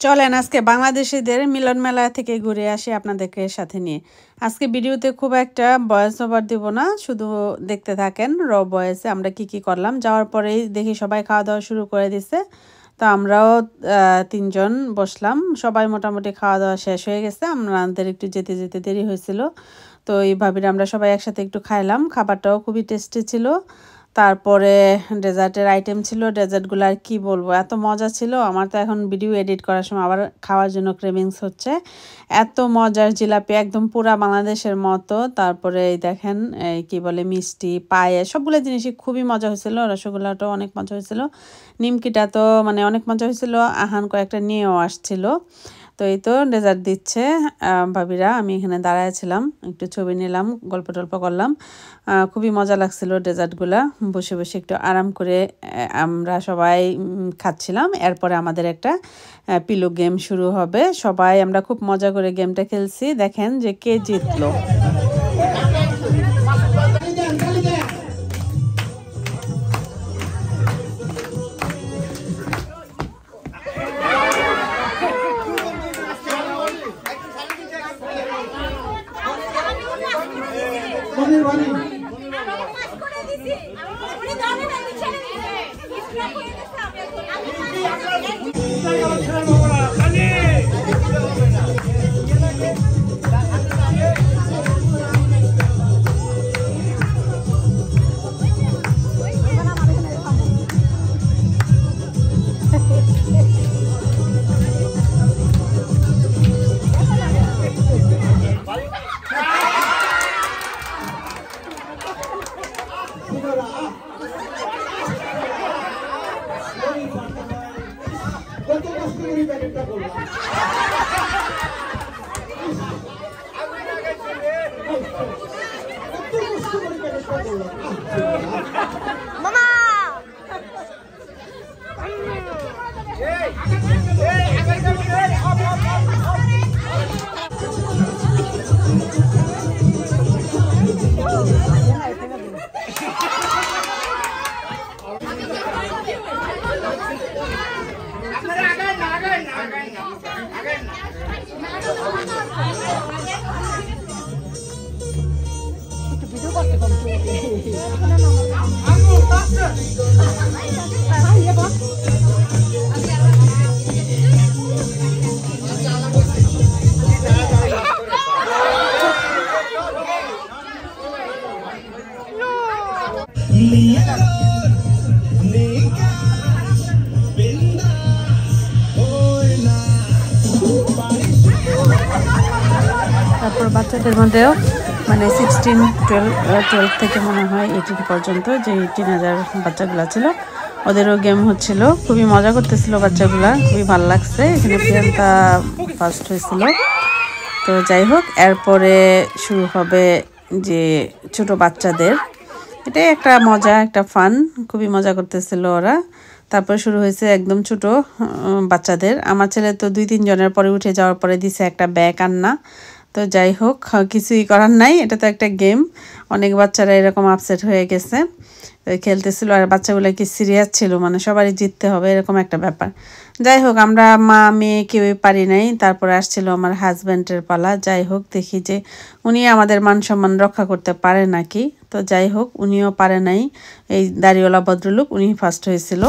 চলেন আজকে বাংলাদেশিদের মিলন মেলা থেকে ঘুরে আসি আপনাদেরকে সাথে নিয়ে। আজকে ভিডিওতে খুব একটা ভয়েস ওভার দিব না, শুধু দেখতে থাকেন র ভয়েসে আমরা কি কি করলাম। যাওয়ার পরেই দেখি সবাই খাওয়া দাওয়া শুরু করে দিছে, তো আমরাও তিনজন বসলাম। সবাই মোটামুটি খাওয়া দাওয়া শেষ হয়ে গেছে, আমাদের একটু যেতে যেতে দেরি হয়েছিল। তো এইভাবে আমরা সবাই একসাথে একটু খাইলাম, খাবারটাও খুবই টেস্টি ছিল। তারপরে ডেজার্টের আইটেম ছিল, ডেজার্টগুলো আর কি বলবো, এত মজা ছিল। আমার তো এখন ভিডিও এডিট করার সময় আবার খাওয়ার জন্য ক্রেভিংস হচ্ছে। এত মজার জিলাপি, একদম পুরা বাংলাদেশের মতো। তারপরে এই দেখেন এই কি বলে মিষ্টি, পায়ে, সবগুলো জিনিসই খুবই মজা হয়েছিল। রসগোল্লাটাও অনেক মজা হয়েছিল, নিমকিটা তো মানে অনেক মজা হয়েছিল। আহান কয়েকটা নিয়েও আসছিল। তো এই তো ডেজার্ট দিচ্ছে ভাবিরা, আমি এখানে দাঁড়াইছিলাম, একটু ছবি নিলাম, গল্প টল্প করলাম। খুবই মজা লাগছিল ডেজার্টগুলা। বসে বসে একটু আরাম করে আমরা সবাই খাচ্ছিলাম। এরপরে আমাদের একটা পিলো গেম শুরু হবে। সবাই আমরা খুব মজা করে গেমটা খেলছি। দেখেন যে কে জিতলো। তারপর বাচ্চাদের মধ্যেও মানে 12 থেকে মনে হয় 18 পর্যন্ত, যে টিনেজার বাচ্চাগুলো ছিল, ওদেরও গেম হচ্ছিল। খুবই মজা করতেছিল বাচ্চাগুলা, খুবই ভালো লাগছে। এখানে প্রিয়াঙ্কা ফার্স্ট হয়েছিল। তো যাই হোক, এরপরে শুরু হবে যে ছোট বাচ্চাদের, এটাই একটা মজা, একটা ফান, খুবই মজা করতেছিল ওরা। তারপরে শুরু হয়েছে একদম ছোট বাচ্চাদের। আমার ছেলে তো 2-3 জনের পরে উঠে যাওয়ার পরে দিছে একটা ব্যাগ আন্না। তো যাই হোক, কিছুই করার নাই, এটা তো একটা গেম। অনেক বাচ্চারা এরকম আপসেট হয়ে গেছে, খেলতেছিল। আর বাচ্চাগুলো কি সিরিয়াস ছিল, মানে সবারই জিততে হবে এরকম একটা ব্যাপার। যাই হোক, আমরা মা মেয়ে কেউই পারি নাই। তারপরে আসছিল আমার হাজব্যান্ডের পালা। যাই হোক, দেখি যে উনি আমাদের মান সম্মান রক্ষা করতে পারে নাকি। তো যাই হোক, উনিও পারে নাই। এই দাড়িওয়ালা ভদ্রলোক, উনি ফার্স্ট হয়েছিল।